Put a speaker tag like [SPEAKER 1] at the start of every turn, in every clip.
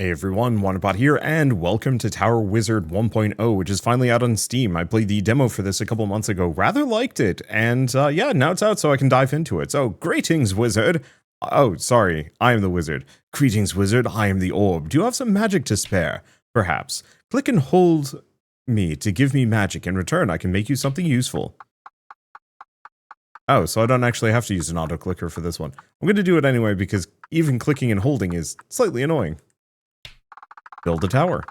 [SPEAKER 1] Hey everyone, Wanderbot here, and welcome to Tower Wizard 1.0, which is finally out on Steam. I played the demo for this a couple months ago, rather liked it, and yeah, now it's out so I can dive into it. So, greetings, wizard. Oh, sorry, I am the wizard. Greetings, wizard, I am the orb. Do you have some magic to spare? Perhaps. Click and hold me to give me magic. In return, I can make you something useful. Oh, so I don't actually have to use an auto-clicker for this one. I'm going to do it anyway because even clicking and holding is slightly annoying. Build a tower.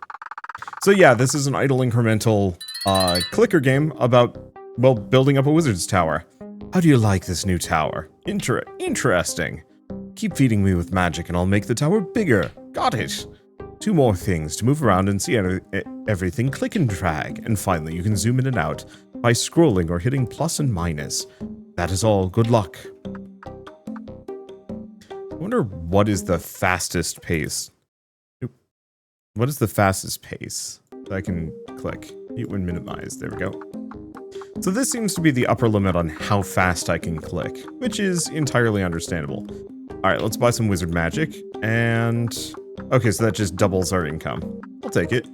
[SPEAKER 1] So yeah, this is an idle incremental clicker game about, well, building up a wizard's tower. How do you like this new tower? Interesting. Keep feeding me with magic and I'll make the tower bigger. Got it. 2 more things to move around and see everything. Click and drag. And finally, you can zoom in and out by scrolling or hitting plus and minus. That is all. Good luck. I wonder what is the fastest pace. What is the fastest pace that I can click? Mute when minimized. There we go. So this seems to be the upper limit on how fast I can click, which is entirely understandable. Alright, let's buy some wizard magic, and... okay, so that just doubles our income. I'll take it.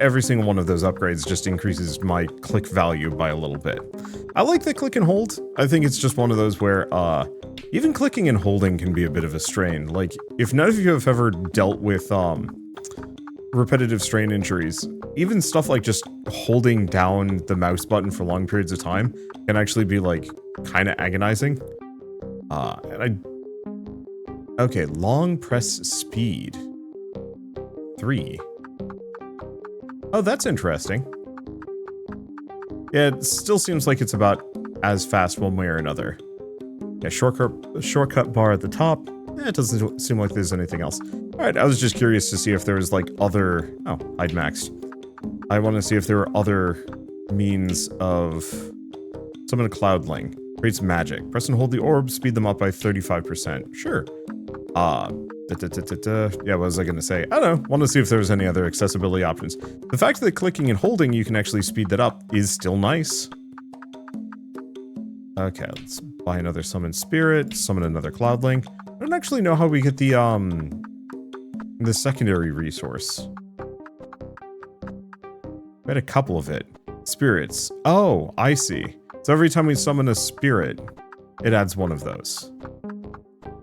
[SPEAKER 1] Every single one of those upgrades just increases my click value by a little bit. I like the click and hold. I think it's just one of those where, even clicking and holding can be a bit of a strain. Like, if none of you have ever dealt with, repetitive strain injuries, even stuff like just holding down the mouse button for long periods of time can actually be, like, kind of agonizing. Okay, long press speed. 3. Oh, that's interesting. Yeah, it still seems like it's about as fast one way or another. Yeah, shortcut bar at the top. It doesn't seem like there's anything else. Alright, I was just curious to see if there was like other... oh, I'd maxed. I want to see if there were other means of... summon a cloudling. Creates magic. Press and hold the orb, speed them up by 35%. Sure. Yeah, what was I gonna say? I don't know. Want to see if there was any other accessibility options. The fact that clicking and holding you can actually speed that up is still nice. Okay, let's buy another summon spirit, summon another cloudling. I don't actually know how we get the secondary resource. We had a couple of it. Spirits. Oh, I see. So every time we summon a spirit, it adds one of those.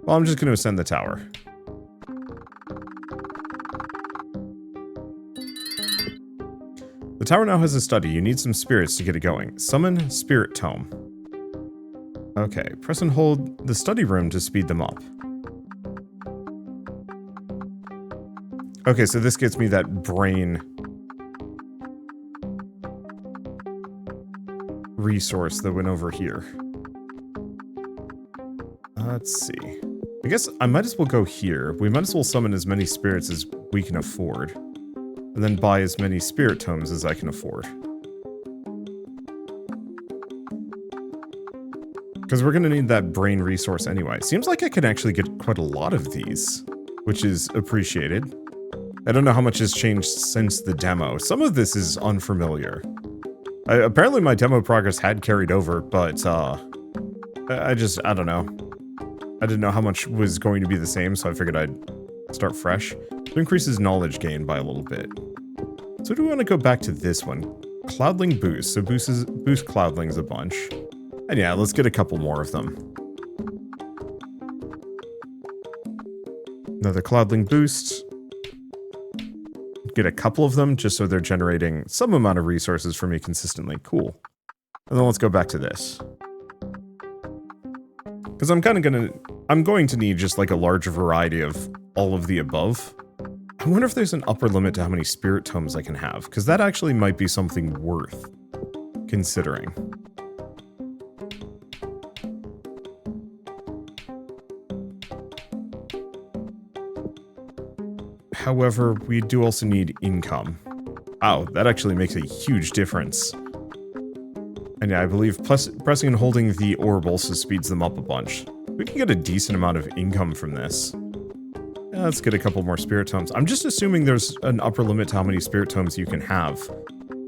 [SPEAKER 1] Well, I'm just going to ascend the tower. The tower now has a study. You need some spirits to get it going. Summon Spirit Tome. Okay, press and hold the study room to speed them up. Okay, so this gets me that brain resource that went over here. Let's see. I guess I might as well go here. We might as well summon as many spirits as we can afford. And then buy as many spirit tomes as I can afford. Because we're going to need that brain resource anyway. Seems like I can actually get quite a lot of these, which is appreciated. I don't know how much has changed since the demo. Some of this is unfamiliar. Apparently my demo progress had carried over, but I don't know. I didn't know how much was going to be the same, so I figured I'd start fresh. It increases knowledge gain by a little bit. So do we want to go back to this one? Cloudling boost. So boost cloudlings a bunch. And yeah, let's get a couple more of them. Another cloudling boost. Get a couple of them just so they're generating some amount of resources for me consistently. Cool. And then let's go back to this. Because I'm going to need just like a larger variety of all of the above. I wonder if there's an upper limit to how many spirit tomes I can have, because that actually might be something worth considering. However, we do also need income. Wow, that actually makes a huge difference. And yeah, I believe pressing and holding the orb also speeds them up a bunch. We can get a decent amount of income from this. Yeah, let's get a couple more spirit tomes. I'm just assuming there's an upper limit to how many spirit tomes you can have,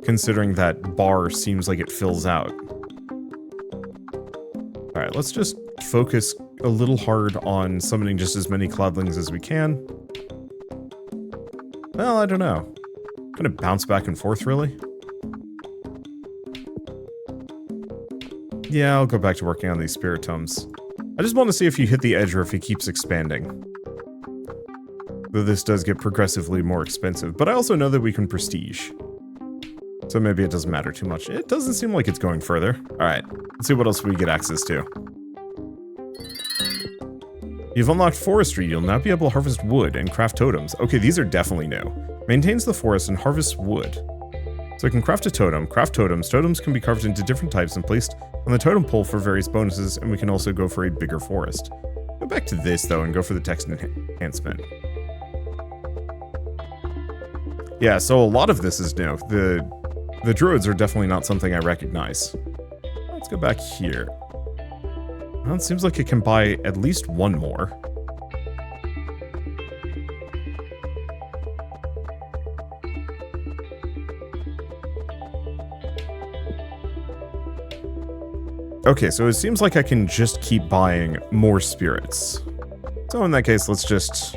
[SPEAKER 1] considering that bar seems like it fills out. Alright, let's just focus a little hard on summoning just as many cloudlings as we can. Well, I don't know. Gonna bounce back and forth, really? Yeah, I'll go back to working on these spirit tomes. I just want to see if you hit the edge or if he keeps expanding. Though this does get progressively more expensive, but I also know that we can prestige. So maybe it doesn't matter too much. It doesn't seem like it's going further. Alright, let's see what else we get access to. You've unlocked forestry. You'll now be able to harvest wood and craft totems. Okay, these are definitely new. Maintains the forest and harvests wood. So I can craft a totem, craft totems. Totems can be carved into different types and placed on the totem pole for various bonuses, and we can also go for a bigger forest. Go back to this, though, and go for the text enhancement. Yeah, so a lot of this is new. The druids are definitely not something I recognize. Let's go back here. Well, it seems like it can buy at least one more. Okay, so it seems like I can just keep buying more spirits. So in that case, let's just...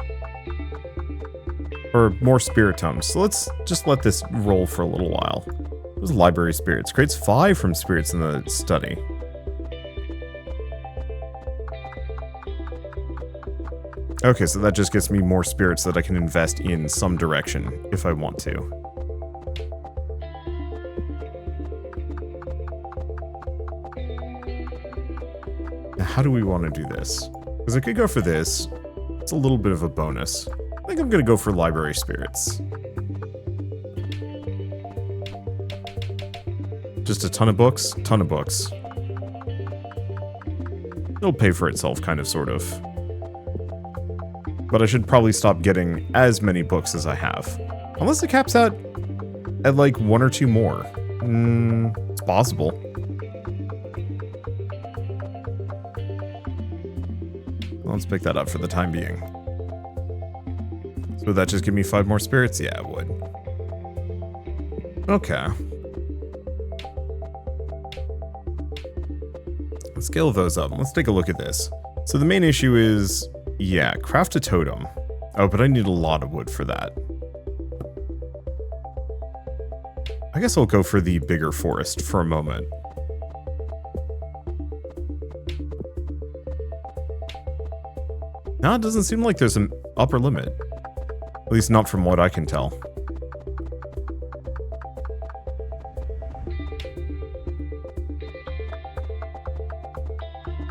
[SPEAKER 1] Or more spirit tomes. So let's just let this roll for a little while. Those library spirits. Creates 5 from spirits in the study. Okay, so that just gets me more spirits that I can invest in some direction if I want to. Now, how do we want to do this? Because I could go for this. It's a little bit of a bonus. I think I'm going to go for library spirits. Just a ton of books? Ton of books. It'll pay for itself, kind of, sort of. But I should probably stop getting as many books as I have. Unless it caps out at like 1 or 2 more. It's possible. Let's pick that up for the time being. So would that just give me 5 more spirits? Yeah, it would. Okay. Let's scale those up. Let's take a look at this. So the main issue is, yeah, craft a totem. Oh, but I need a lot of wood for that. I guess I'll go for the bigger forest for a moment. No, it doesn't seem like there's an upper limit. At least not from what I can tell.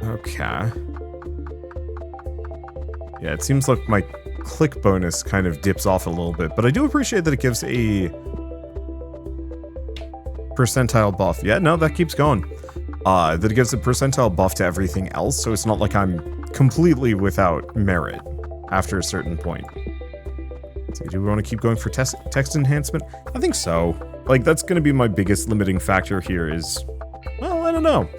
[SPEAKER 1] Okay. Yeah, it seems like my click bonus kind of dips off a little bit, but I do appreciate that it gives a percentile buff. Yeah, no, that keeps going. That it gives a percentile buff to everything else, so it's not like I'm completely without merit after a certain point. So do we want to keep going for text enhancement? I think so. Like, that's going to be my biggest limiting factor here is, well, I don't know.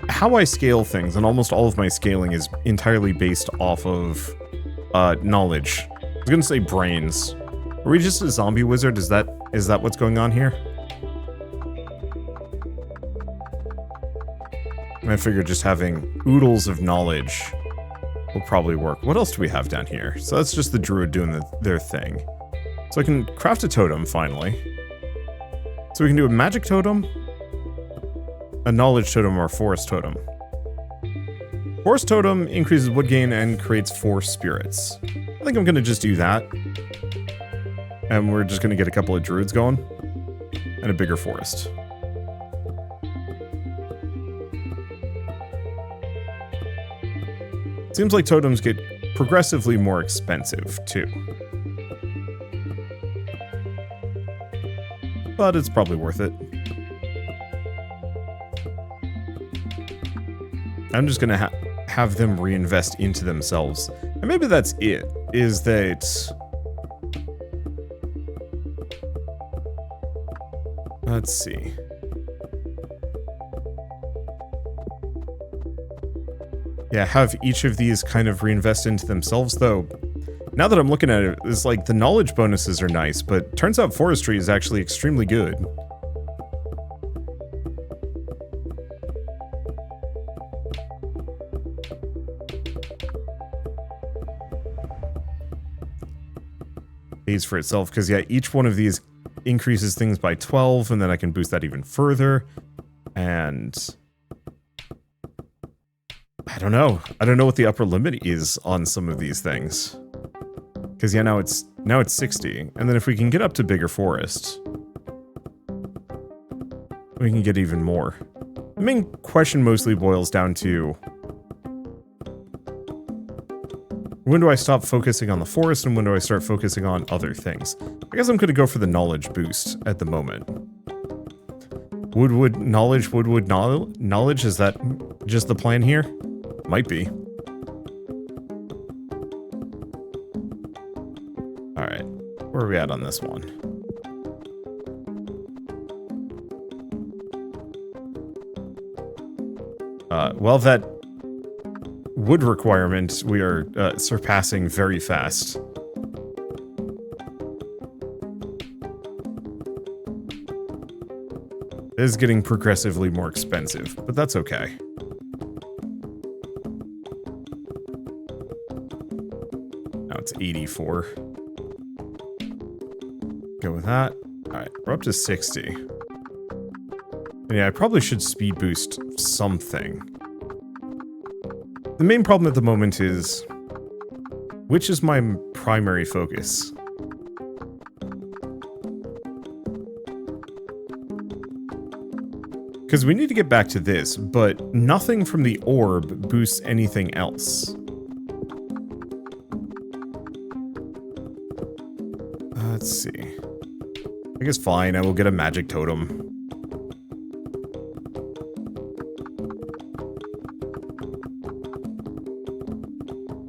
[SPEAKER 1] How I scale things, and almost all of my scaling is entirely based off of knowledge. I was going to say brains. Are we just a zombie wizard? Is that what's going on here? I figure just having oodles of knowledge will probably work. What else do we have down here? So that's just the druid doing their thing. So I can craft a totem, finally. So we can do a magic totem, a knowledge totem, or a forest totem. Forest totem increases wood gain and creates 4 spirits. I think I'm going to just do that. And we're just going to get a couple of druids going. And a bigger forest. Seems like totems get progressively more expensive, too. But it's probably worth it. I'm just gonna have them reinvest into themselves. And maybe that's it, is that... Let's see. Yeah, have each of these kind of reinvest into themselves, though. Now that I'm looking at it, it's like the knowledge bonuses are nice, but turns out forestry is actually extremely good. pays for itself. Because, yeah, each one of these increases things by 12, and then I can boost that even further. And I don't know. I don't know what the upper limit is on some of these things. Because, yeah, now it's 60. And then if we can get up to bigger forest, we can get even more. The main question mostly boils down to, when do I stop focusing on the forest and when do I start focusing on other things? I guess I'm going to go for the knowledge boost at the moment. Woodwood knowledge, knowledge, is that just the plan here? Might be. Alright, where are we at on this one? Well, that wood requirement we are surpassing very fast. It is getting progressively more expensive, but that's okay. Now it's 84. Go with that. Alright, we're up to 60. And yeah, I probably should speed boost something. The main problem at the moment is, which is my primary focus? Because we need to get back to this, but nothing from the orb boosts anything else. Let's see. I guess fine, I will get a magic totem.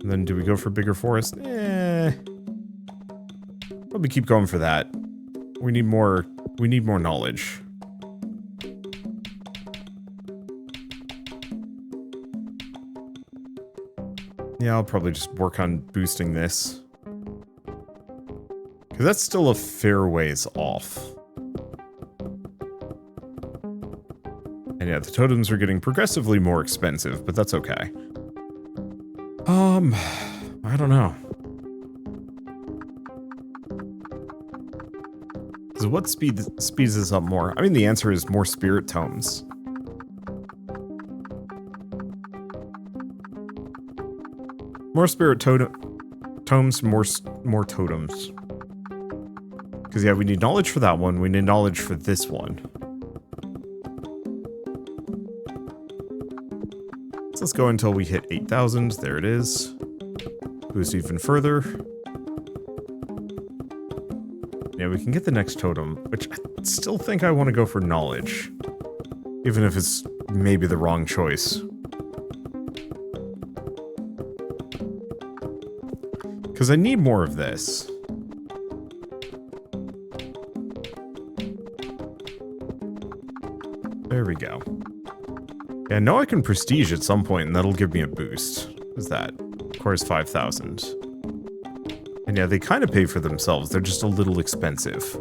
[SPEAKER 1] And then do we go for bigger forest? Probably keep going for that. We need more knowledge. Yeah, I'll probably just work on boosting this. Because that's still a fair ways off. And yeah, the totems are getting progressively more expensive, but that's okay. I don't know. So what speeds this up more? I mean, the answer is more spirit tomes. More spirit tomes, more totems. Because, yeah, we need knowledge for that one. We need knowledge for this one. So let's go until we hit 8,000. There it is. Boost even further. Yeah, we can get the next totem, which I still think I want to go for knowledge. Even if it's maybe the wrong choice. Because I need more of this. There we go. Yeah, I know I can prestige at some point, and that'll give me a boost. What is that? Of course, 5,000. And yeah, they kind of pay for themselves. They're just a little expensive.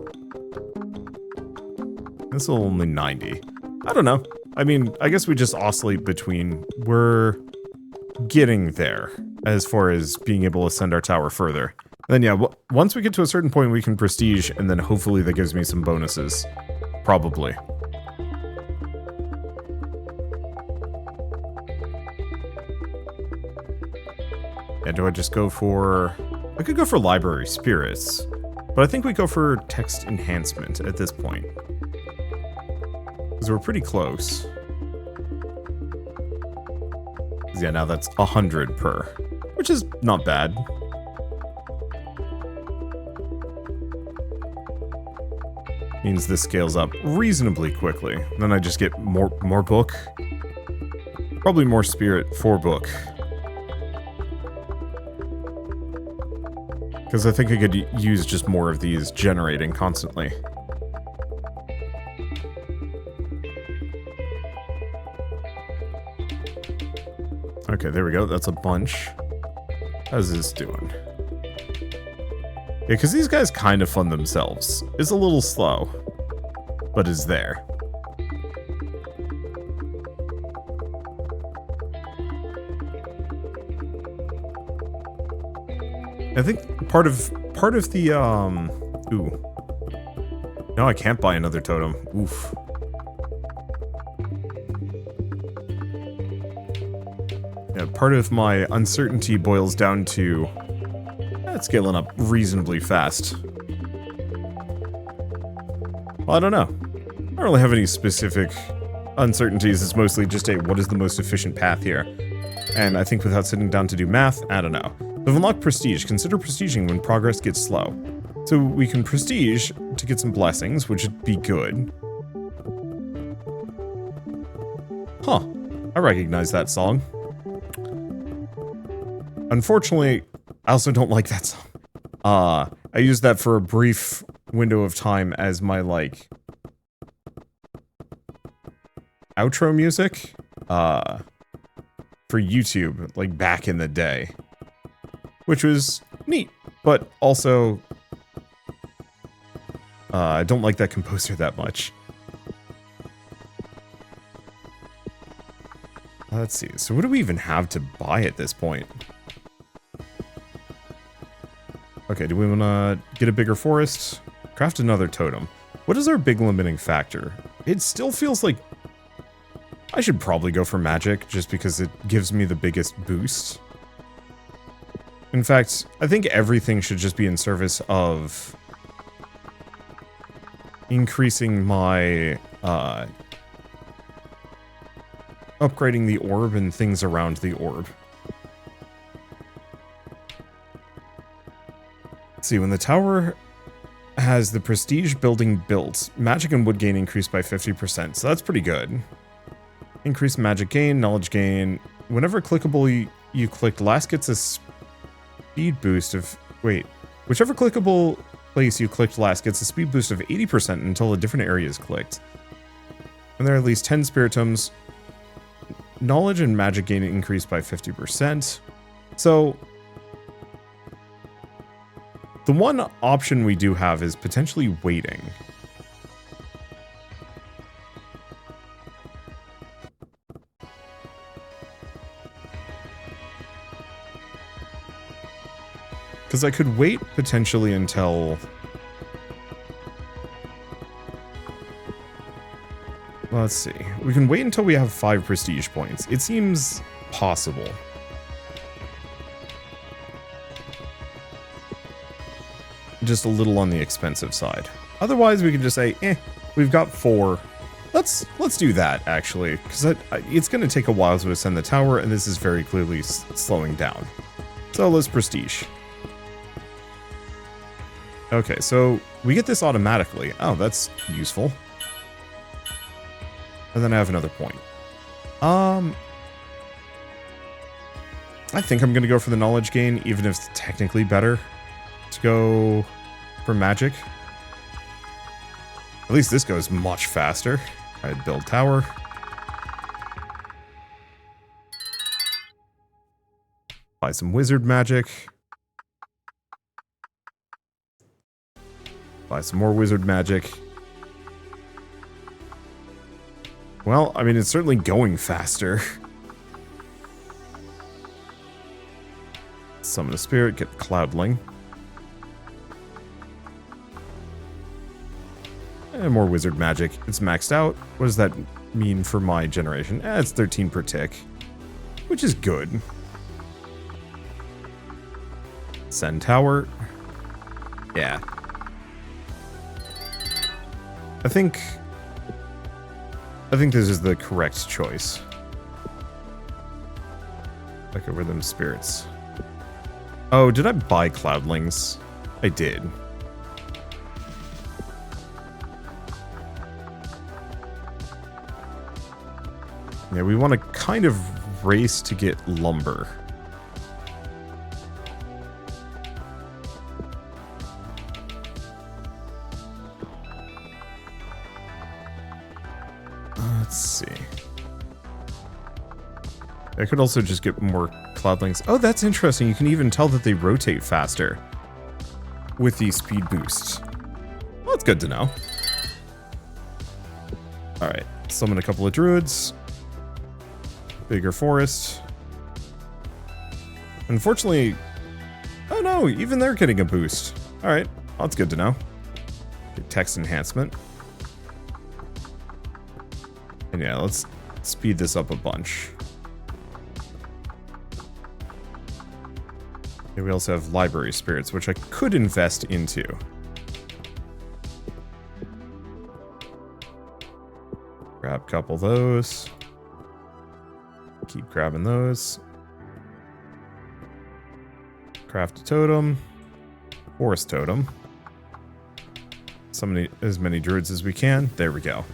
[SPEAKER 1] This is only 90. I don't know. I mean, I guess we just oscillate between... We're getting there as far as being able to send our tower further. And then yeah, once we get to a certain point, we can prestige, and then hopefully that gives me some bonuses. Probably. Yeah, do I just go for... I could go for library spirits, but I think we go for text enhancement at this point. Because we're pretty close. Yeah, now that's 100 per, which is not bad. Means this scales up reasonably quickly. Then I just get more book. Probably more spirit for book. Because I think I could use just more of these generating constantly. Okay, there we go. That's a bunch. How's this doing? Yeah, because these guys kind of fund themselves. It's a little slow, but is there. I think part part of the, ooh. No, I can't buy another totem. Oof. Yeah, part of my uncertainty boils down to scaling up reasonably fast. Well, I don't know. I don't really have any specific uncertainties. It's mostly just a what is the most efficient path here. And I think without sitting down to do math, I don't know. We've unlocked prestige. Consider prestiging when progress gets slow. So we can prestige to get some blessings, which would be good. Huh. I recognize that song. Unfortunately, I also don't like that song. I used that for a brief window of time as my, like, outro music, for YouTube, like, back in the day. Which was neat, but also, I don't like that composer that much. Let's see, so what do we even have to buy at this point? Okay, do we want to get a bigger forest? Craft another totem. What is our big limiting factor? It still feels like I should probably go for magic, just because it gives me the biggest boost. In fact, I think everything should just be in service of increasing my, upgrading the orb and things around the orb. Let's see, when the tower has the prestige building built, magic and wood gain increased by 50%, so that's pretty good. Increased magic gain, knowledge gain. Whenever clickable you clicked last gets a speed boost of... Wait. Whichever clickable place you clicked last gets a speed boost of 80% until a different area is clicked. And there are at least 10 spiritoms. Knowledge and magic gain increased by 50%. So... the one option we do have is potentially waiting. Because I could wait potentially until... let's see. We can wait until we have 5 prestige points. It seems possible. Just a little on the expensive side. Otherwise, we can just say, we've got 4. Let's do that, actually. Because it's going to take a while to ascend the tower, and this is very clearly slowing down. So let's prestige. Okay, so we get this automatically. Oh, that's useful. And then I have another point. I think I'm going to go for the knowledge gain, even if it's technically better to go for magic. At least this goes much faster. Alright, build tower. Buy some wizard magic. Buy some more wizard magic. Well, I mean, it's certainly going faster. Summon a spirit, get Cloudling. And more wizard magic. It's maxed out. What does that mean for my generation? It's 13 per tick, which is good. Send tower. Yeah. I think this is the correct choice. Look over them spirits. Oh, did I buy Cloudlings? I did. Yeah, we want to kind of race to get lumber. Let's see. I could also just get more Cloudlings. Oh, that's interesting. You can even tell that they rotate faster with these speed boosts. Well, that's good to know. Alright, summon a couple of druids. Bigger forest. Unfortunately... oh no, even they're getting a boost. Alright, well, that's good to know. Text enhancement. And yeah, let's speed this up a bunch. And we also have library spirits, which I could invest into. Grab a couple of those. Keep grabbing those. Craft a totem. Forest totem. As many druids as we can. There we go.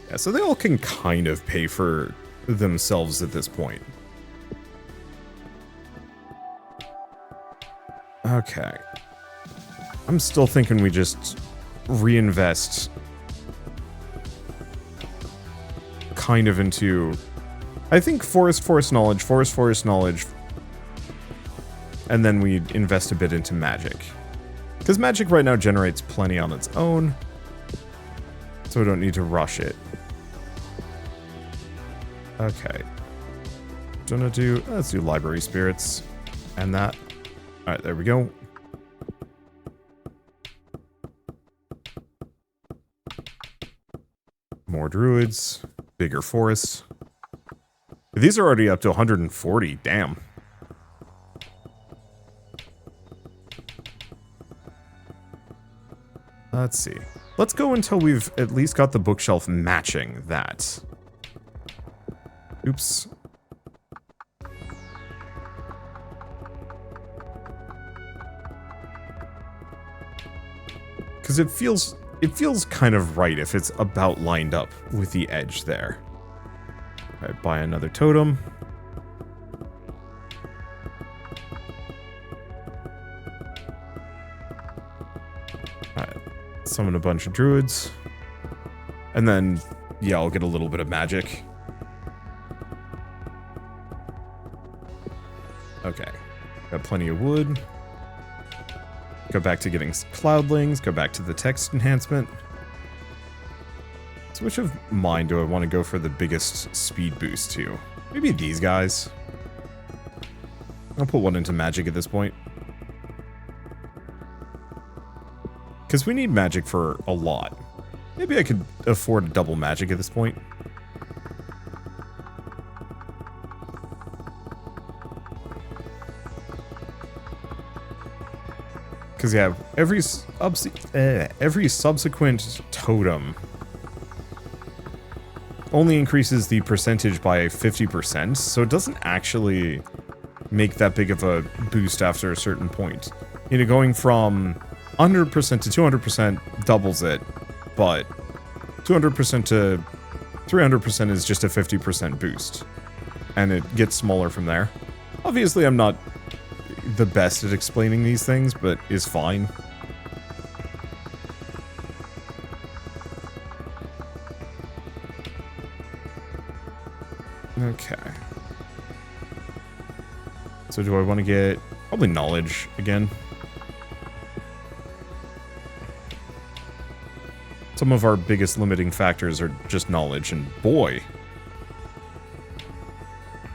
[SPEAKER 1] Yeah, so they all can kind of pay for themselves at this point. Okay. I'm still thinking we just reinvest kind of into, I think, forest knowledge, and then we invest a bit into magic. Because magic right now generates plenty on its own, so we don't need to rush it. Okay. Let's do library spirits, and that. Alright, there we go. More druids. Bigger forests. These are already up to 140. Damn. Let's see. Let's go until we've at least got the bookshelf matching that. Oops. Because it feels kind of right if it's about lined up with the edge there. Alright, buy another totem. Alright, summon a bunch of druids. And then, yeah, I'll get a little bit of magic. Okay, got plenty of wood. Go back to getting cloudlings, go back to the text enhancement. So which of mine do I want to go for the biggest speed boost to? Maybe these guys. I'll put one into magic at this point. Because we need magic for a lot. Maybe I could afford a double magic at this point. Because, yeah, every subsequent totem only increases the percentage by 50%, so it doesn't actually make that big of a boost after a certain point. You know, going from 100% to 200% doubles it, but 200% to 300% is just a 50% boost, and it gets smaller from there. Obviously, I'm not the best at explaining these things, but is fine. Okay. So do I want to get probably knowledge again? Some of our biggest limiting factors are just knowledge, and boy,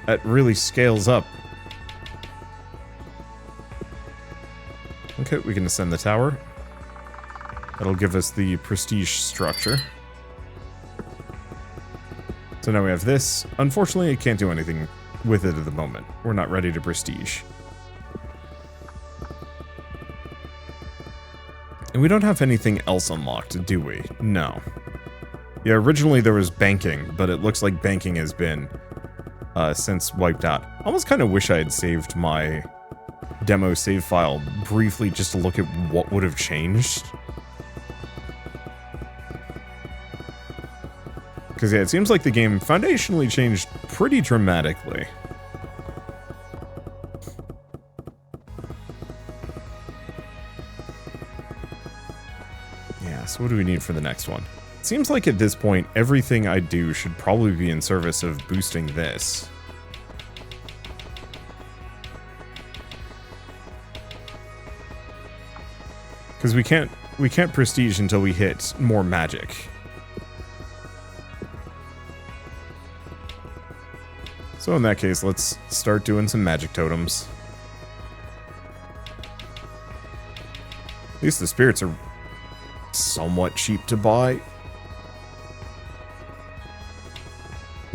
[SPEAKER 1] that really scales up. Okay, we can ascend the tower. That'll give us the prestige structure. So now we have this. Unfortunately, I can't do anything with it at the moment. We're not ready to prestige. And we don't have anything else unlocked, do we? No. Yeah, originally there was banking, but it looks like banking has been since wiped out. I almost kind of wish I had saved my demo save file briefly just to look at what would have changed. Because, yeah, it seems like the game foundationally changed pretty dramatically. Yeah, so what do we need for the next one? It seems like at this point, everything I do should probably be in service of boosting this. Because we can't prestige until we hit more magic. So in that case, let's start doing some magic totems. At least the spirits are somewhat cheap to buy.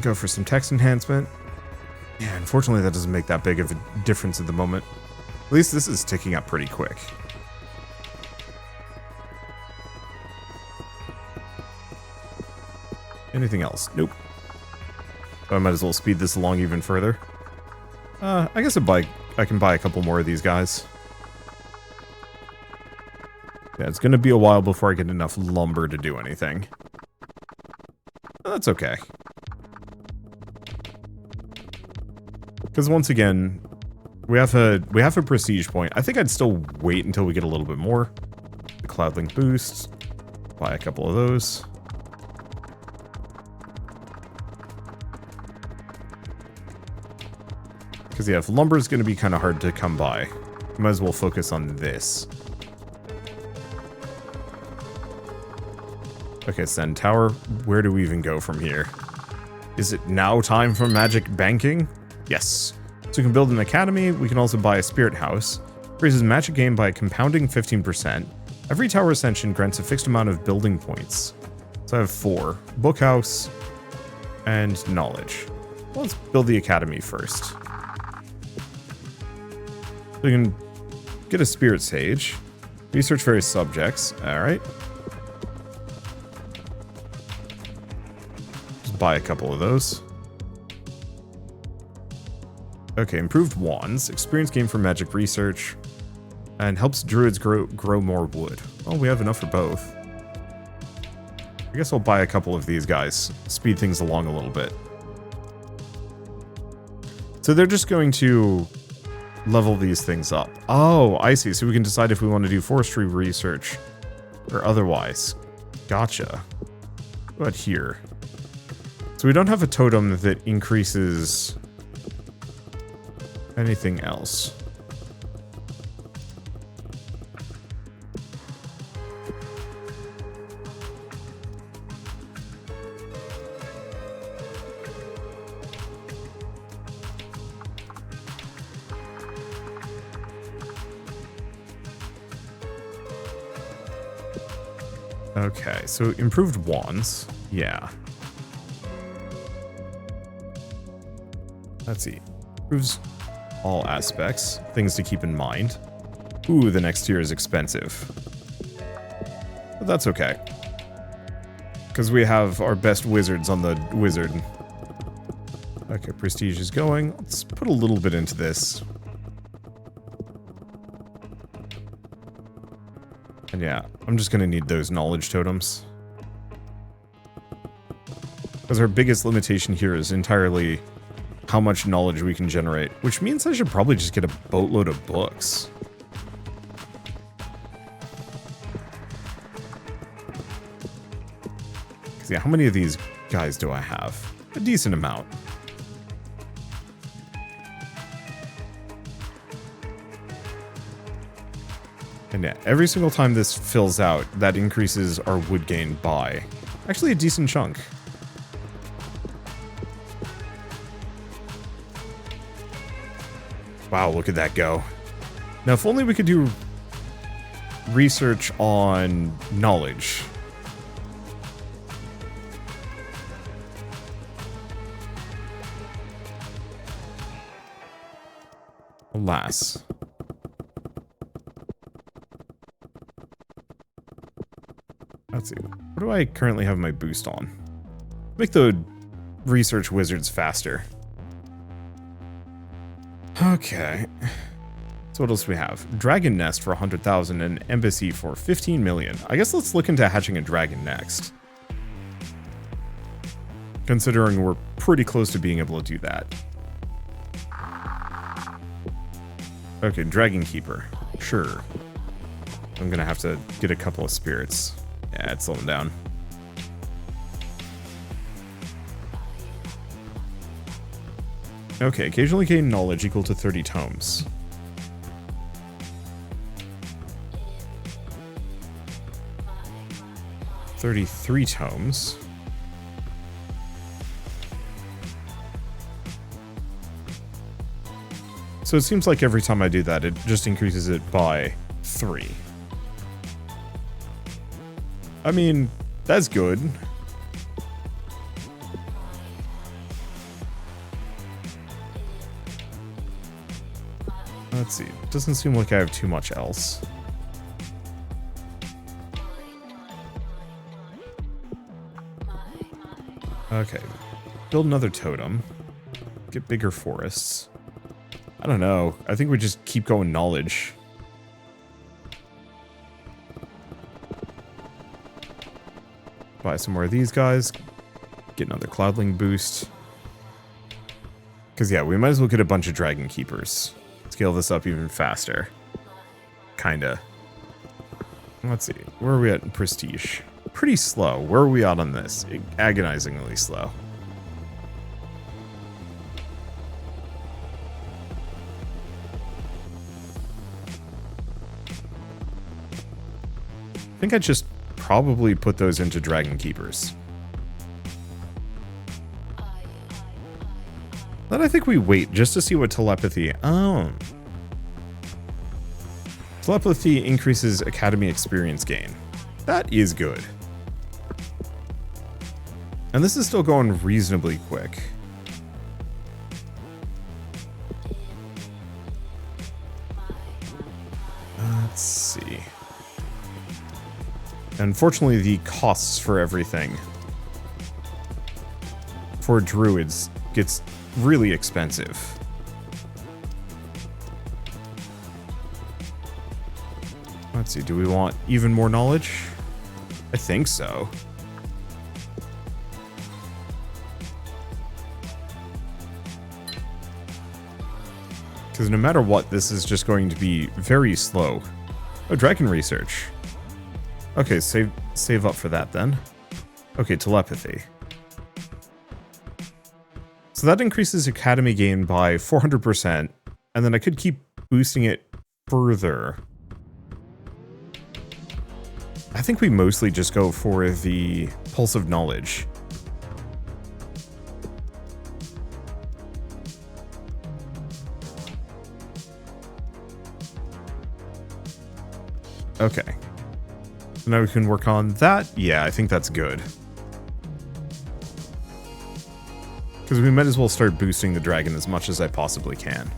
[SPEAKER 1] Go for some text enhancement. Yeah, unfortunately that doesn't make that big of a difference at the moment. At least this is ticking up pretty quick. Anything else? Nope. So I might as well speed this along even further. I guess I can buy a couple more of these guys. Yeah, it's gonna be a while before I get enough lumber to do anything. That's okay. Because once again, we have a prestige point. I think I'd still wait until we get a little bit more. The Cloudlink boost. Buy a couple of those. Because yeah, if lumber is going to be kind of hard to come by, might as well focus on this. Okay, Sen Tower, where do we even go from here? Is it now time for magic banking? Yes. So we can build an academy, we can also buy a spirit house. Raises magic gain by compounding 15%. Every tower ascension grants a fixed amount of building points. So I have 4. Book house and knowledge. Well, let's build the academy first. So we can get a spirit sage. Research various subjects. Alright. Just buy a couple of those. Okay, improved wands, experience gained from magic research, and helps druids grow more wood. Well, we have enough for both. I guess I'll buy a couple of these guys, speed things along a little bit. So they're just going to level these things up. Oh, I see. So we can decide if we want to do forestry research or otherwise. Gotcha. What about here? So we don't have a totem that increases anything else. Okay, so improved wands. Yeah. Let's see. Improves all aspects. Things to keep in mind. Ooh, the next tier is expensive. But that's okay. Because we have our best wizards on the wizard. Okay, prestige is going. Let's put a little bit into this. And yeah, I'm just going to need those knowledge totems. Because our biggest limitation here is entirely how much knowledge we can generate. Which means I should probably just get a boatload of books. Because yeah, how many of these guys do I have? A decent amount. And yeah, every single time this fills out, that increases our wood gain by actually a decent chunk. Wow, look at that go. Now, if only we could do research on knowledge. Alas. Let's see. What do I currently have my boost on? Make the research wizards faster. Okay. So what else do we have? Dragon Nest for 100,000 and Embassy for 15 million. I guess let's look into hatching a dragon next. Considering we're pretty close to being able to do that. Okay, Dragon Keeper. Sure. I'm gonna have to get a couple of spirits. Yeah, it's slowing down. Okay, occasionally gain knowledge equal to 30 tomes. $33 tomes. So it seems like every time I do that, it just increases it by 3. I mean, that's good. Let's see. Doesn't seem like I have too much else. Okay. Build another totem. Get bigger forests. I don't know. I think we just keep going knowledge. Buy some more of these guys. Get another cloudling boost. Because yeah, we might as well get a bunch of dragon keepers. Scale this up even faster. Kinda. Let's see. Where are we at in prestige? Pretty slow. Where are we at on this? Agonizingly slow. I think I just probably put those into dragon keepers. Then I think we wait just to see what telepathy... Oh. Telepathy increases academy experience gain. That is good. And this is still going reasonably quick. Let's see. Unfortunately, the costs for everything for druids gets really expensive. Let's see, do we want even more knowledge? I think so. Because no matter what, this is just going to be very slow. Oh, dragon research. Okay, save up for that then. Okay, telepathy. So that increases academy gain by 400%, and then I could keep boosting it further. I think we mostly just go for the Pulse of Knowledge. Okay. So now we can work on that. Yeah, I think that's good. Because we might as well start boosting the dragon as much as I possibly can.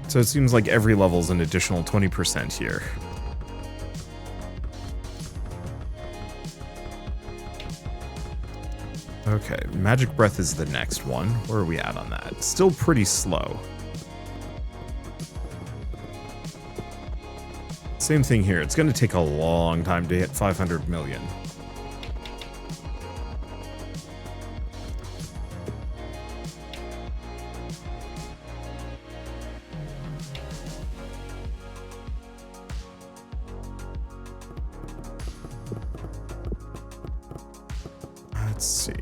[SPEAKER 1] So it seems like every level is an additional 20% here. Okay, Magic Breath is the next one. Where are we at on that? Still pretty slow. Same thing here. It's going to take a long time to hit 500 million. Let's see.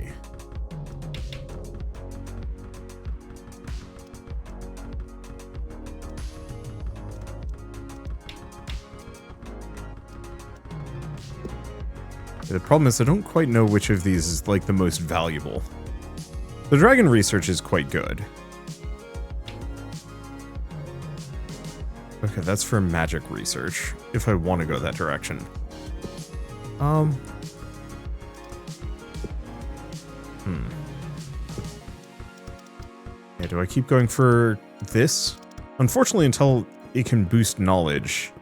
[SPEAKER 1] The problem is I don't quite know which of these is like the most valuable. The dragon research is quite good. Okay, that's for magic research, if I want to go that direction. Yeah, do I keep going for this? Unfortunately, until it can boost knowledge,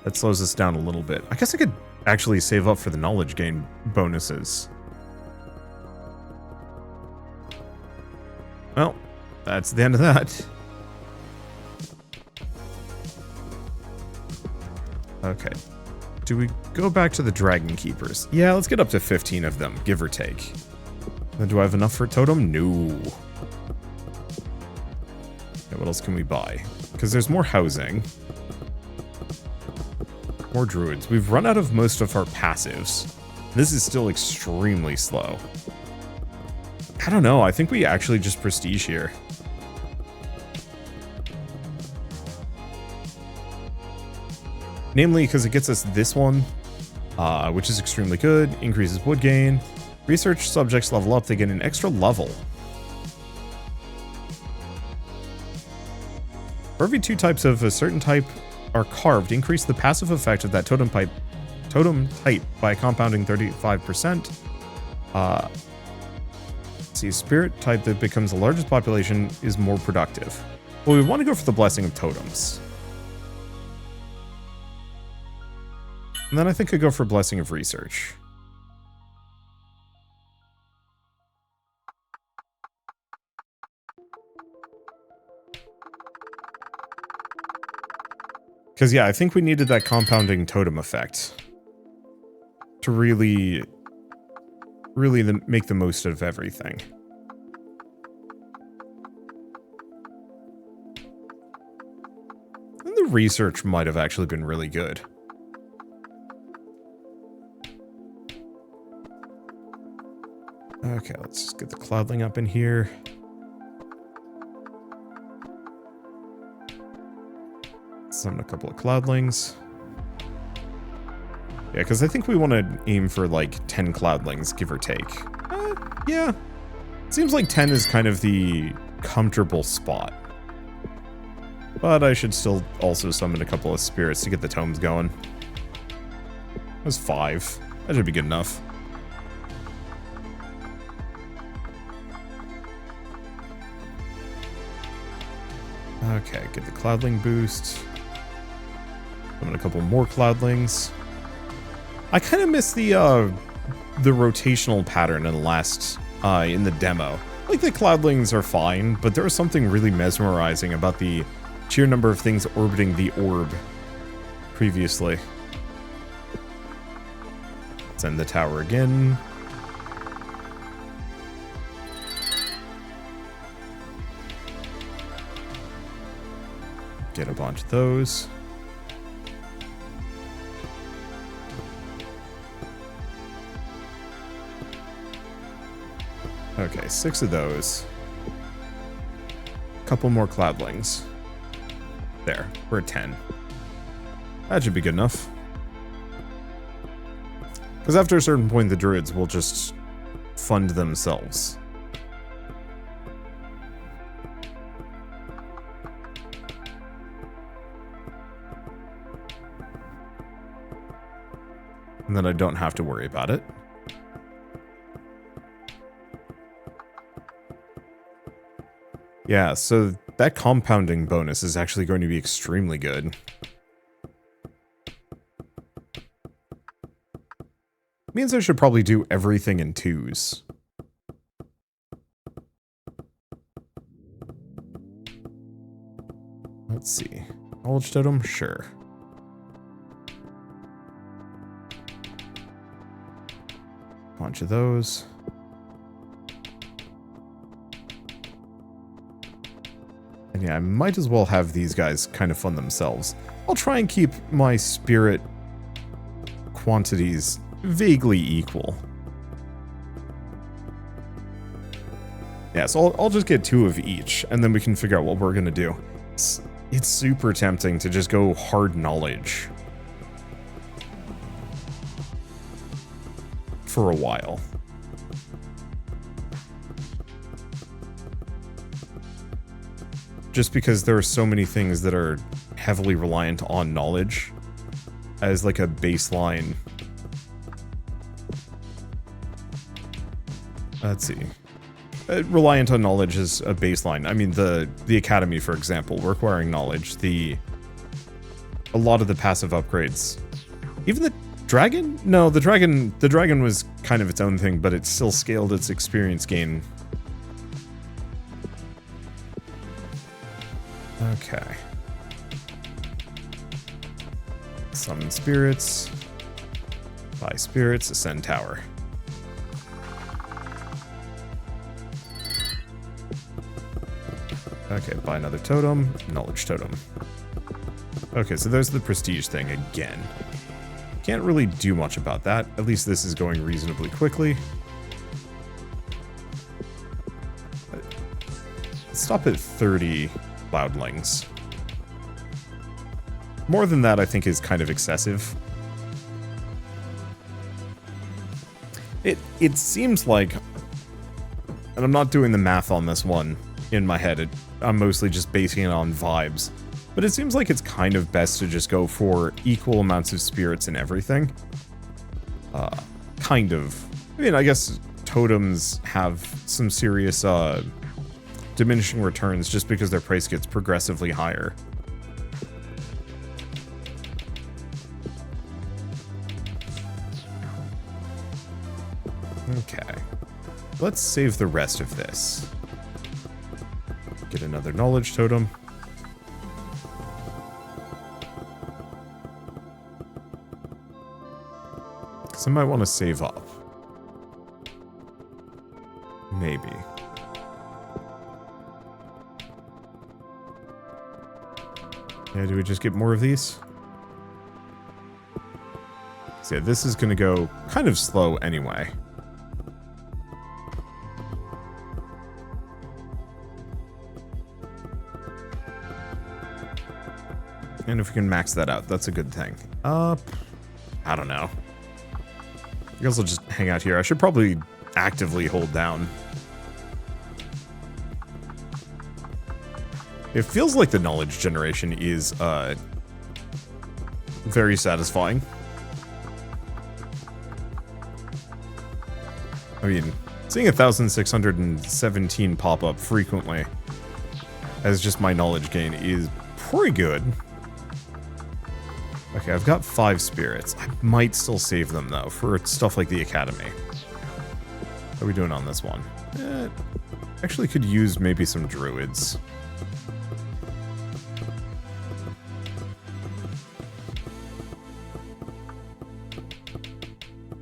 [SPEAKER 1] that slows us down a little bit. I guess I could actually save up for the knowledge gain bonuses. Well, that's the end of that. Okay. Do we go back to the Dragon Keepers? Yeah, let's get up to 15 of them, give or take. Then do I have enough for a totem? No. Okay, what else can we buy? Because there's more housing. More druids. We've run out of most of our passives. This is still extremely slow. I don't know. I think we actually just prestige here. Namely, because it gets us this one, which is extremely good. Increases wood gain. Research subjects level up. They get an extra level. For every 2 types of a certain type are carved, increase the passive effect of that totem type by compounding 35%. See, spirit type that becomes the largest population is more productive. Well, we want to go for the blessing of totems. And then I think I go for blessing of research. Because, yeah, I think we needed that compounding totem effect to really make the most of everything. And the research might have actually been really good. Okay, let's just get the cloudling up in here. Summon a couple of cloudlings. Yeah, because I think we want to aim for like 10 cloudlings, give or take. Yeah. Seems like 10 is kind of the comfortable spot. But I should still also summon a couple of spirits to get the tomes going. That was 5. That should be good enough. Okay, get the cloudling boost. Summon a couple more cloudlings. I kind of miss the rotational pattern in the last in the demo. Like, the cloudlings are fine, but there was something really mesmerizing about the sheer number of things orbiting the orb previously. Send the tower again. Get a bunch of those. Okay, 6 of those. Couple more cloudlings. There, we're at 10. That should be good enough. Because after a certain point, the druids will just fund themselves. And then I don't have to worry about it. Yeah, so that compounding bonus is actually going to be extremely good. Means I should probably do everything in 2s. Let's see. Knowledge totem? Sure. Bunch of those. And yeah, I might as well have these guys kind of fund themselves. I'll try and keep my spirit quantities vaguely equal. Yeah, so I'll just get 2 of each, and then we can figure out what we're gonna do. It's super tempting to just go hard knowledge for a while. Just because there are so many things that are heavily reliant on knowledge as like a baseline. Let's see. Reliant on knowledge is a baseline. I mean, the academy, for example, requiring knowledge. A lot of the passive upgrades. Even the dragon? No, the dragon was kind of its own thing, but it still scaled its experience gain. Okay. Summon spirits. Buy spirits, ascend tower. Okay, buy another totem, knowledge totem. Okay, so there's the prestige thing again. Can't really do much about that. At least this is going reasonably quickly. Stop at 30 cloudlings. More than that, I think, is kind of excessive. It seems like, and I'm not doing the math on this one in my head, I'm mostly just basing it on vibes. But it seems like it's kind of best to just go for equal amounts of spirits in everything. Kind of. I mean, I guess totems have some serious diminishing returns just because their price gets progressively higher. Okay. Let's save the rest of this. Get another knowledge totem. I might want to save up. Maybe. Yeah, do we just get more of these? So yeah, this is going to go kind of slow anyway. And if we can max that out, that's a good thing. I don't know. I guess I'll just hang out here. I should probably actively hold down. It feels like the knowledge generation is very satisfying. I mean, seeing 1,617 pop up frequently as just my knowledge gain is pretty good. Okay, I've got 5 spirits. I might still save them, though, for stuff like the academy. How are we doing on this one? Actually could use maybe some druids.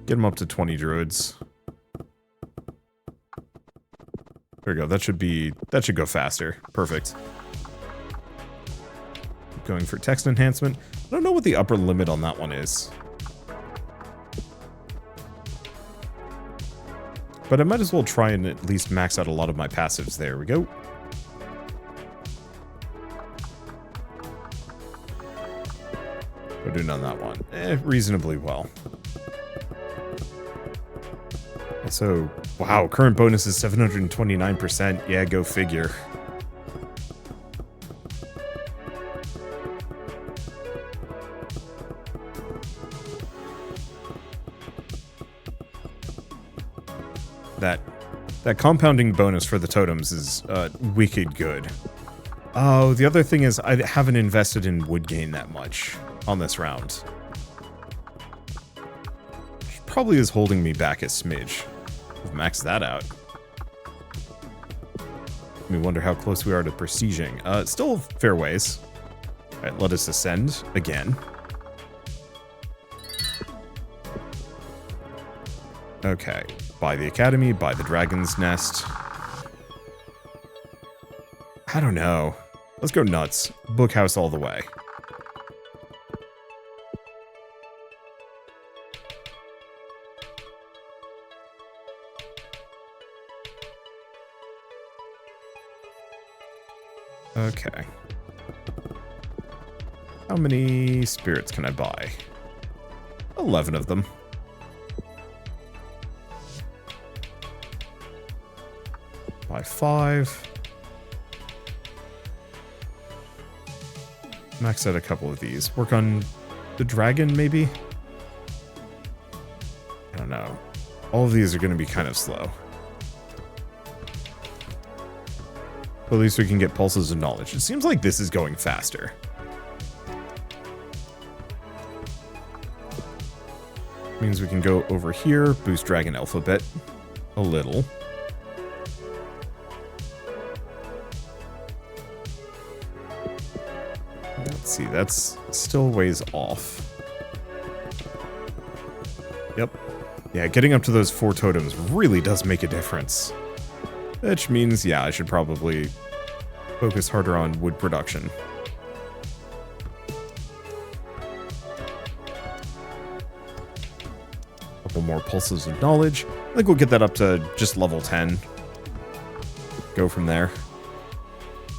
[SPEAKER 1] Get them up to 20 druids. There we go. That should go faster. Perfect. Going for text enhancement. I don't know what the upper limit on that one is. But I might as well try and at least max out a lot of my passives. There we go. We're doing on that one. Reasonably well. So, wow, current bonus is 729%. Yeah, go figure. That compounding bonus for the totems is wicked good. Oh, the other thing is I haven't invested in wood gain that much on this round. Which probably is holding me back a smidge. We've maxed that out. Let me wonder how close we are to prestiging. Still fair ways. Alright, let us ascend again. Okay. Buy the academy, buy the dragon's nest. I don't know. Let's go nuts. Bookhouse all the way. Okay. How many spirits can I buy? 11 of them. Buy 5. Max out a couple of these. Work on the dragon, maybe? I don't know. All of these are going to be kind of slow. But at least we can get pulses of knowledge. It seems like this is going faster. Means we can go over here, boost dragon alphabet a little. Let's see, that's still ways off. Yep. Yeah, getting up to those 4 totems really does make a difference. Which means, yeah, I should probably focus harder on wood production. Couple more pulses of knowledge. I think we'll get that up to just level 10. Go from there.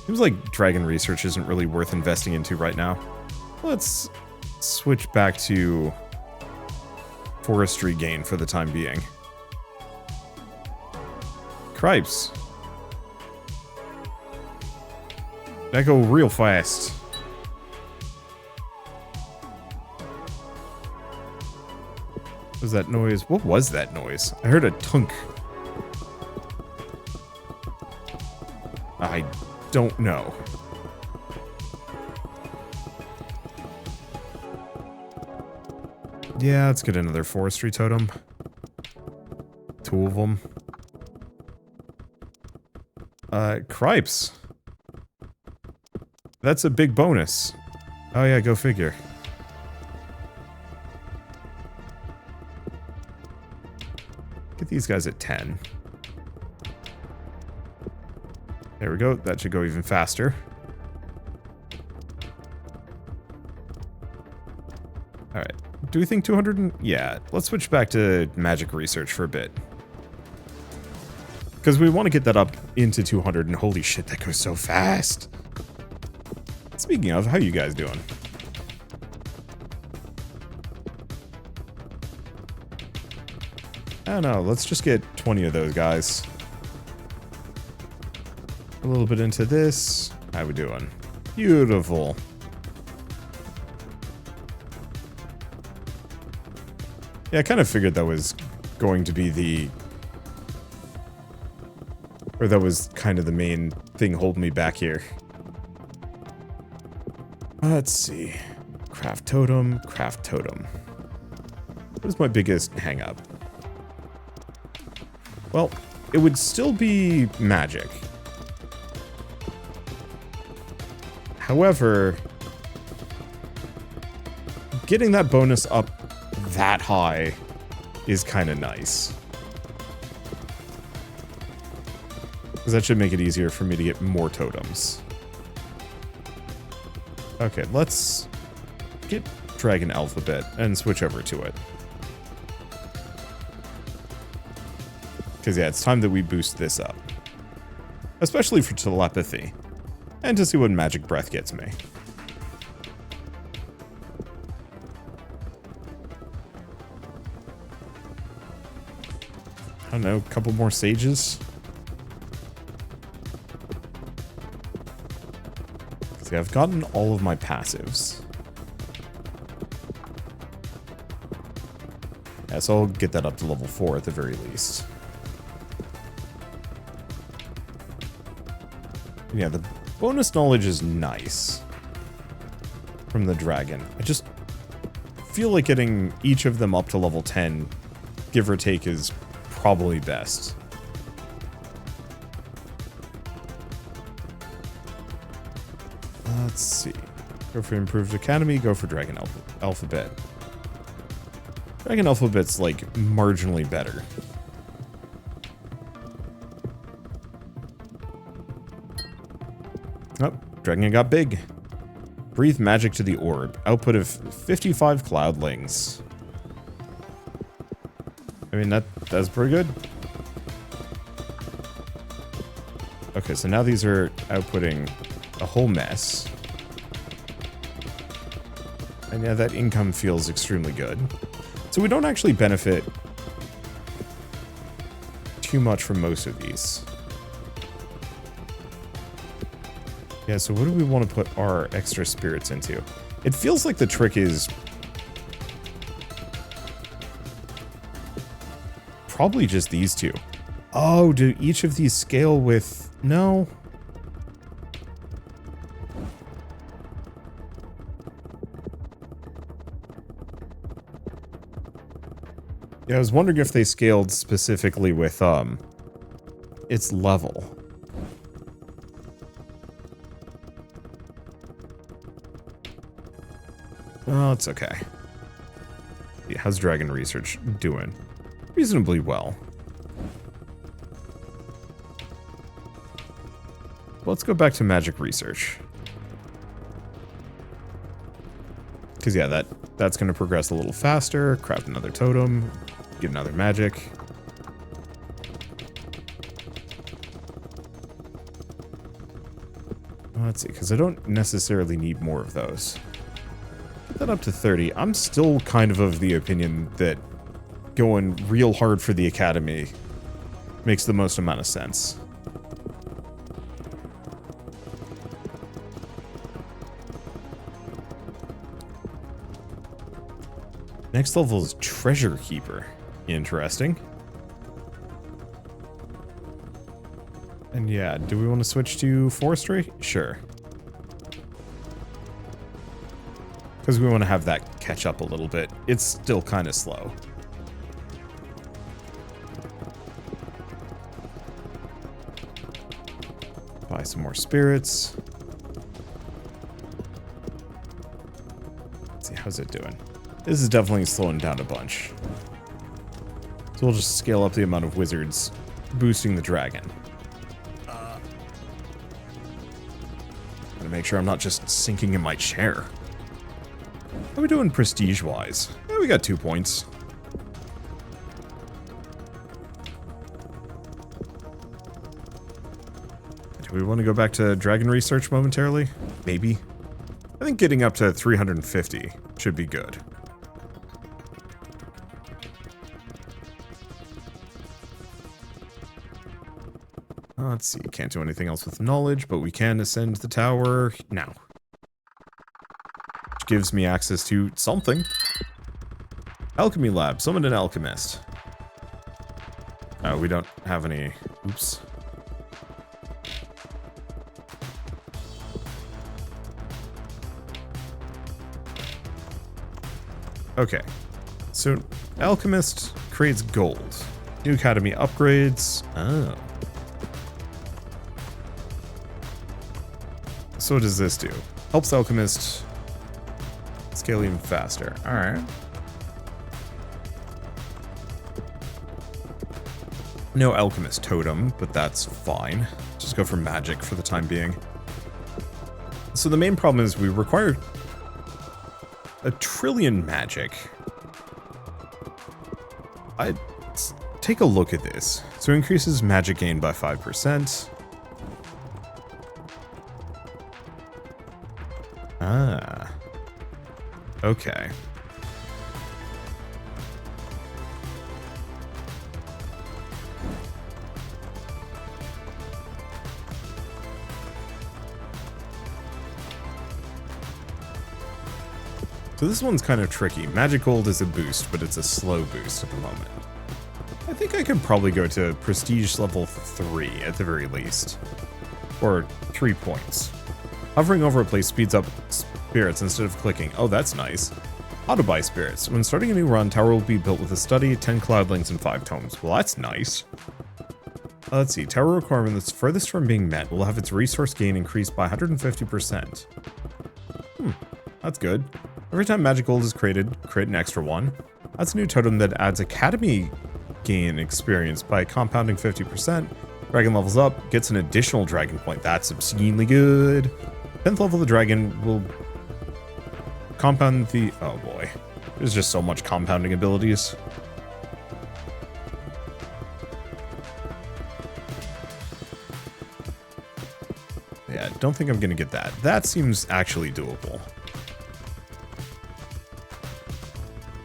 [SPEAKER 1] Seems like dragon research isn't really worth investing into right now. Let's switch back to forestry gain for the time being. Cripes. That go real fast. What was that noise? What was that noise? I heard a tunk. I don't know. Yeah, let's get another forestry totem. 2 of them. Cripes. That's a big bonus. Oh yeah, go figure. Get these guys at 10. There we go. That should go even faster. Alright. Do we think 200? Yeah. Let's switch back to magic research for a bit. Because we want to get that up into 200, and holy shit, that goes so fast. Speaking of, how you guys doing? I don't know, let's just get 20 of those guys. A little bit into this. How we doing? Beautiful. Yeah, I kind of figured that was going to be the... Or that was kind of the main thing holding me back here. Let's see. Craft totem, craft totem. What is my biggest hang up? Well, it would still be magic. However, getting that bonus up that high is kind of nice. Because that should make it easier for me to get more totems. Okay, let's get Dragon Alphabet and switch over to it. Because yeah, it's time that we boost this up. Especially for telepathy. And to see what Magic Breath gets me. I don't know, a couple more sages? See, I've gotten all of my passives. Yeah, so I'll get that up to level 4 at the very least. Yeah, the bonus knowledge is nice. From the dragon. I just feel like getting each of them up to level 10, give or take, is probably best. Let's see. Go for Improved Academy, go for Dragon Alphabet. Dragon Alphabet's like marginally better. Oh, Dragon got big. Breathe magic to the orb. Output of 55 cloudlings. I mean, that's pretty good. Okay, so now these are outputting a whole mess. And yeah, that income feels extremely good. So we don't actually benefit too much from most of these. Yeah, so what do we want to put our extra spirits into? It feels like the trick is probably just these two. Oh, do each of these scale with... No. Yeah, I was wondering if they scaled specifically with, its level. Oh, it's okay. Yeah, how's Dragon Research doing? Reasonably well. Let's go back to Magic Research. Because, yeah, that's going to progress a little faster. Craft another totem. Get another magic. Let's see, because I don't necessarily need more of those. Get that up to 30. I'm still kind of the opinion that going real hard for the academy makes the most amount of sense. Next level is Treasure Keeper. Interesting. And yeah, do we want to switch to Forestry? Sure. Because we want to have that catch up a little bit. It's still kind of slow. Buy some more spirits. Let's see, how's it doing? This is definitely slowing down a bunch. So we'll just scale up the amount of wizards boosting the dragon. Gotta make sure I'm not just sinking in my chair. How are we doing prestige-wise? Yeah, we got 2 points. Do we want to go back to dragon research momentarily? Maybe. I think getting up to 350 should be good. Let's see, can't do anything else with knowledge, but we can ascend the tower now. Which gives me access to something. Alchemy lab, summon an alchemist. Oh, we don't have any. Oops. Okay. So, alchemist creates gold. New academy upgrades. Oh. So what does this do? Helps alchemist scale even faster. Alright. No alchemist totem, but that's fine. Just go for magic for the time being. So the main problem is we require a trillion magic. Take a look at this. So it increases magic gain by 5%. Ah. Okay. So this one's kind of tricky. Magic gold is a boost, but it's a slow boost at the moment. I think I could probably go to prestige level 3 at the very least. Or 3 points. Hovering over a place speeds up spirits instead of clicking. Oh, that's nice. Auto buy spirits. When starting a new run, tower will be built with a study, 10 cloudlings, and 5 tomes. Well, that's nice. Let's see. Tower requirement that's furthest from being met will have its resource gain increased by 150%. That's good. Every time magic gold is created, create an extra one. That's a new totem that adds academy gain experience by compounding 50%. Dragon levels up, gets an additional dragon point. That's obscenely good. 10th level of the dragon will compound the... Oh boy. There's just so much compounding abilities. Yeah, don't think I'm gonna get that. That seems actually doable.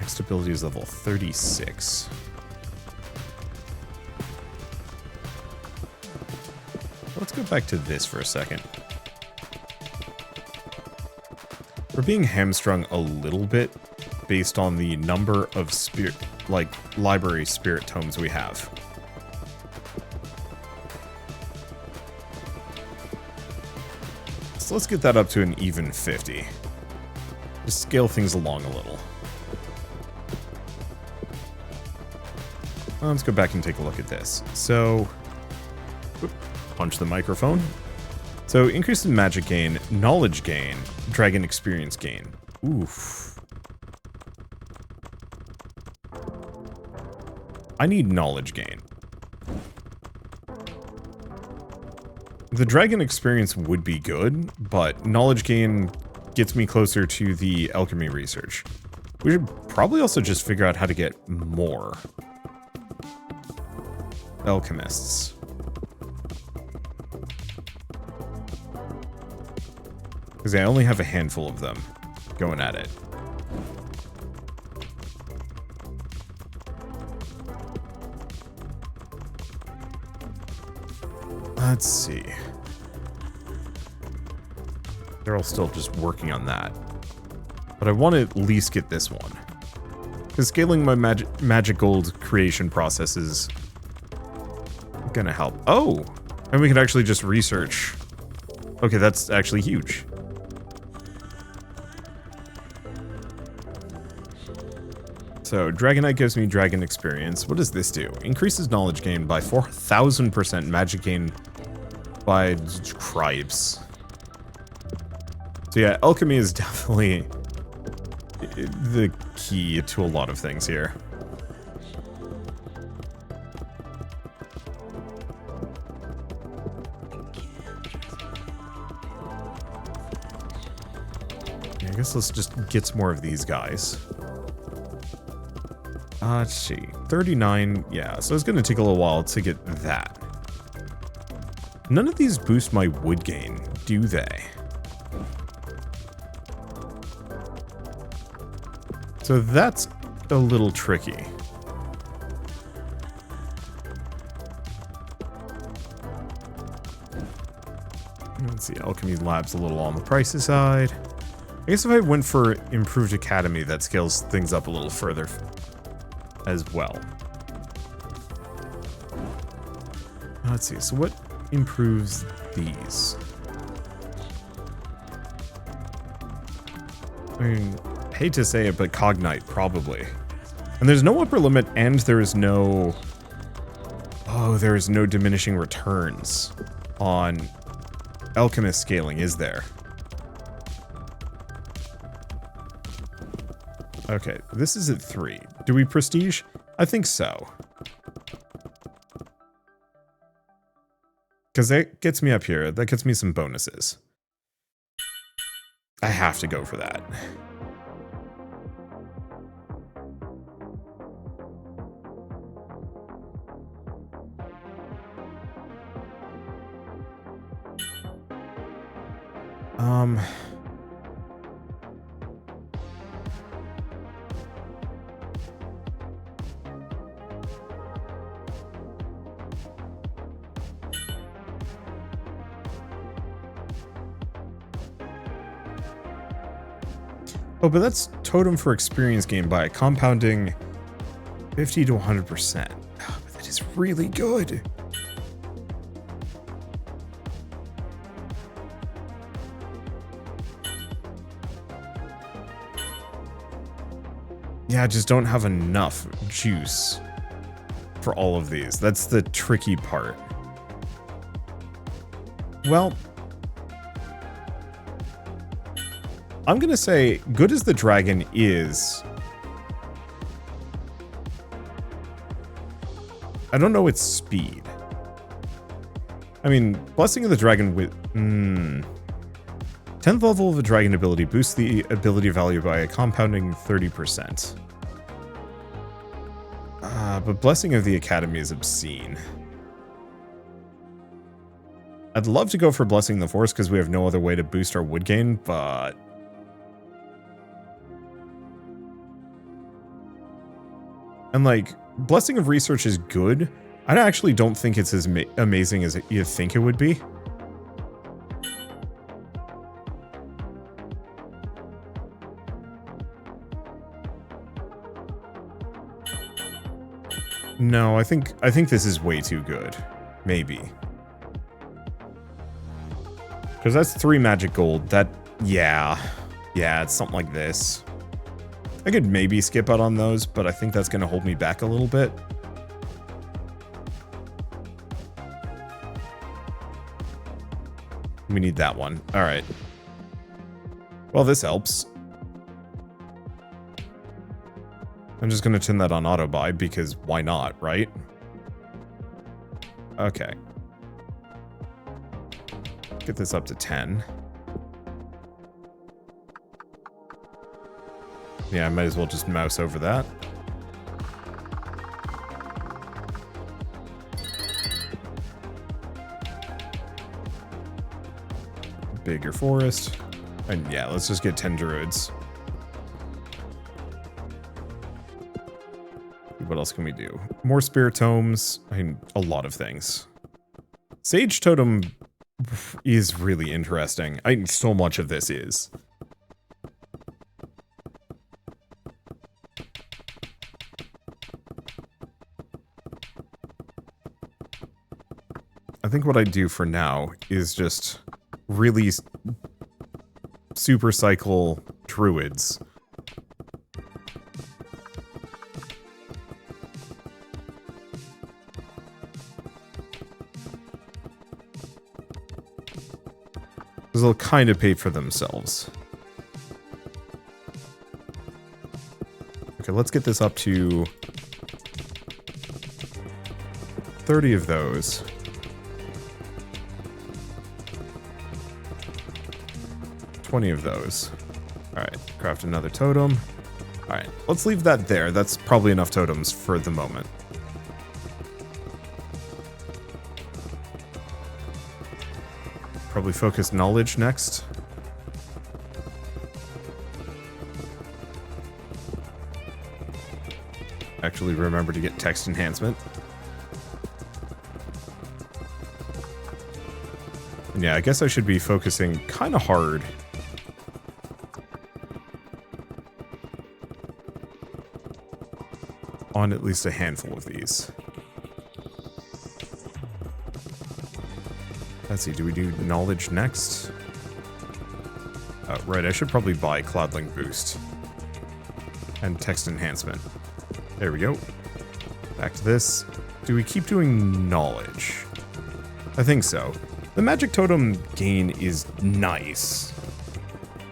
[SPEAKER 1] Next ability is level 36. Let's go back to this for a second. We're being hamstrung a little bit based on the number of spirit, like, library spirit tomes we have. So let's get that up to an even 50. Just scale things along a little. Let's go back and take a look at this. So, punch the microphone. So, increase in magic gain, knowledge gain, dragon experience gain. Oof. I need knowledge gain. The dragon experience would be good, but knowledge gain gets me closer to the alchemy research. We should probably also just figure out how to get more alchemists. Because I only have a handful of them going at it. Let's see. They're all still just working on that. But I want to at least get this one. Because scaling my magic gold creation process is gonna help. Oh! And we can actually just research. Okay, that's actually huge. So, Dragonite gives me dragon experience. What does this do? Increases knowledge gain by 4,000%, magic gain by cripes. So yeah, alchemy is definitely the key to a lot of things here. Yeah, I guess let's just get some more of these guys. Let's see. 39, yeah, so it's gonna take a little while to get that. None of these boost my wood gain, do they? So that's a little tricky. Let's see, Alchemy Lab's a little on the pricey side. I guess if I went for Improved Academy, that scales things up a little further as well. Let's see, so what improves these? I mean, hate to say it, but Cognite, probably. And there's no upper limit, and there is no... Oh, there is no diminishing returns on Alchemist scaling, is there? Okay, this is at 3. Do we prestige? I think so. Because that gets me up here. That gets me some bonuses. I have to go for that. Oh, but that's totem for experience gain by compounding 50 to 100%. Oh, but that is really good. Yeah, I just don't have enough juice for all of these. That's the tricky part. Well, I'm gonna say, good as the dragon is, I don't know its speed. I mean, Blessing of the Dragon with... 10th level of a dragon ability boosts the ability value by a compounding 30%. But Blessing of the Academy is obscene. I'd love to go for Blessing the Force because we have no other way to boost our wood gain, but... And like, Blessing of Research is good. I actually don't think it's as amazing as you think it would be. No, I think this is way too good. Maybe. Because that's 3 magic gold. That, yeah. Yeah, it's something like this. I could maybe skip out on those, but I think that's going to hold me back a little bit. We need that one. All right. Well, this helps. I'm just going to turn that on auto buy because why not, right? Okay. Get this up to 10. Yeah, I might as well just mouse over that. Bigger forest. And yeah, let's just get 10 druids. What else can we do? More spirit tomes. I mean, a lot of things. Sage totem is really interesting. I mean, so much of this is. think what I do for now is just really super cycle druids. Because they'll kind of pay for themselves. Okay, let's get this up to 30 of those. $20 of those. Alright, craft another totem. Alright, let's leave that there. That's probably enough totems for the moment. Probably focus knowledge next. Actually remember to get text enhancement. And yeah, I guess I should be focusing kind of hard on at least a handful of these. Let's see, do we do knowledge next? Right, I should probably buy Cloudlink Boost. And text enhancement. There we go. Back to this. Do we keep doing knowledge? I think so. The magic totem gain is nice.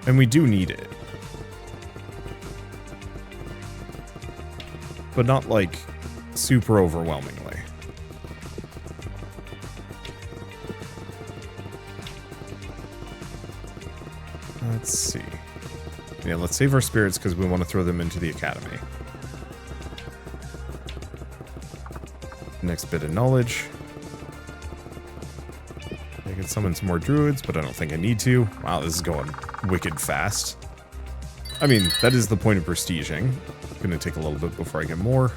[SPEAKER 1] And we do need it. But not like super overwhelmingly. Let's see. Yeah, let's save our spirits because we want to throw them into the academy. Next bit of knowledge. I can summon some more druids, but I don't think I need to. Wow, this is going wicked fast. I mean, that is the point of prestiging. Gonna take a little bit before I get more.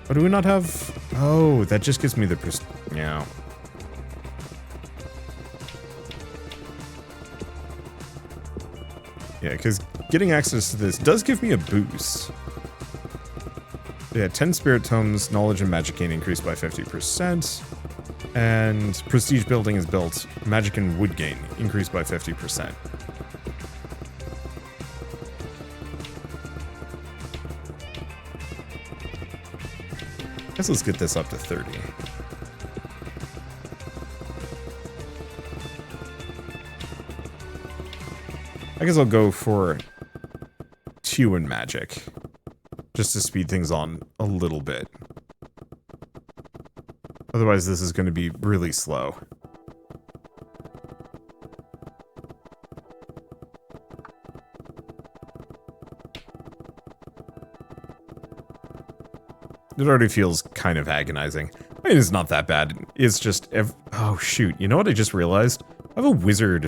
[SPEAKER 1] But do we not have... Oh, that just gives me the yeah. Yeah, because getting access to this does give me a boost. Yeah, 10 spirit tomes, knowledge and magic gain increased by 50%. And prestige building is built, magic and wood gain increased by 50%. Guess let's get this up to 30. I guess I'll go for 2 in magic, just to speed things on a little bit. Otherwise, this is going to be really slow. It already feels kind of agonizing. I mean, it's not that bad. It's just... oh, shoot. You know what I just realized? I have a wizard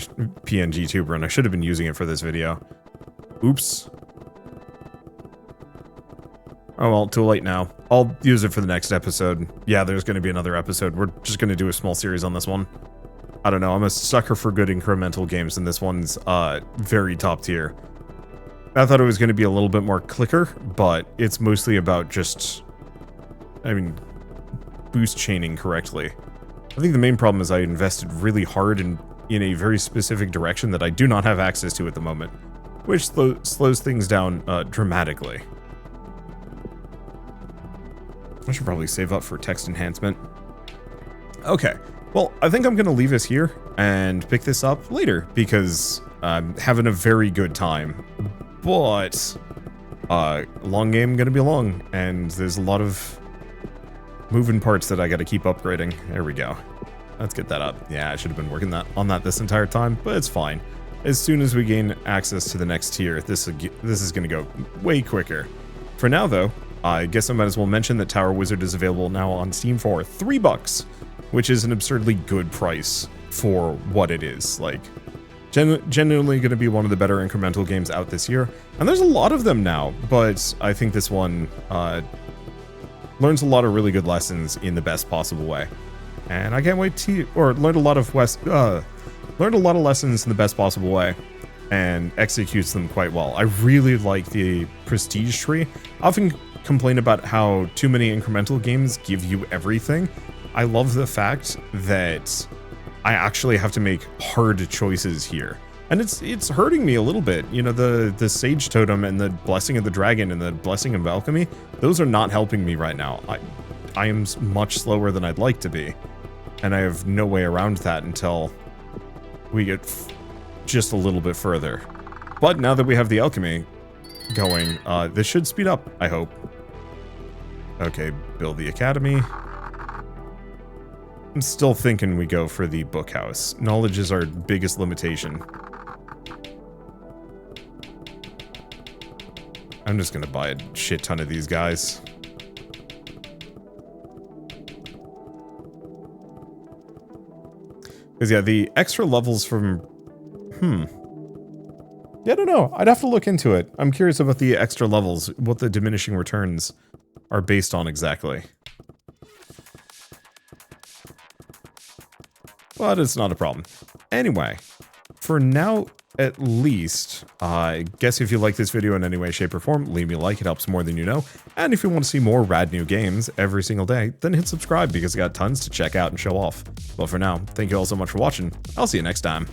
[SPEAKER 1] PNG tuber, and I should have been using it for this video. Oops. Oh well, too late now. I'll use it for the next episode. Yeah, there's going to be another episode. We're just going to do a small series on this one. I don't know, I'm a sucker for good incremental games, and this one's very top tier. I thought it was going to be a little bit more clicker, but it's mostly about just... I mean, boost chaining correctly. I think the main problem is I invested really hard in a very specific direction that I do not have access to at the moment, which slows things down dramatically. I should probably save up for text enhancement. Okay, well, I think I'm going to leave us here and pick this up later because I'm having a very good time. But, long game going to be long, and there's a lot of moving parts that I got to keep upgrading. There we go. Let's get that up. Yeah, I should have been working on that this entire time, but it's fine. As soon as we gain access to the next tier, this is going to go way quicker. For now, though, I guess I might as well mention that Tower Wizard is available now on Steam for $3, which is an absurdly good price for what it is. Like, genuinely going to be one of the better incremental games out this year. And there's a lot of them now, but I think this one learns a lot of really good lessons in the best possible way. And I can't wait to... learned a lot of lessons in the best possible way. And executes them quite well. I really like the prestige tree. I often complain about how too many incremental games give you everything. I love the fact that I actually have to make hard choices here. And it's hurting me a little bit. You know, the Sage Totem and the Blessing of the Dragon and the Blessing of Alchemy, those are not helping me right now. I am much slower than I'd like to be. And I have no way around that until we get just a little bit further. But now that we have the alchemy going, this should speed up, I hope. Okay, build the academy. I'm still thinking we go for the book house. Knowledge is our biggest limitation. I'm just gonna buy a shit ton of these guys. Because yeah, the extra levels from... Yeah, I don't know. I'd have to look into it. I'm curious about the extra levels, what the diminishing returns are based on exactly. But it's not a problem. Anyway, for now, at least, I guess if you like this video in any way, shape, or form, leave me a like. It helps more than you know. And if you want to see more rad new games every single day, then hit subscribe because I got tons to check out and show off. But for now, thank you all so much for watching. I'll see you next time.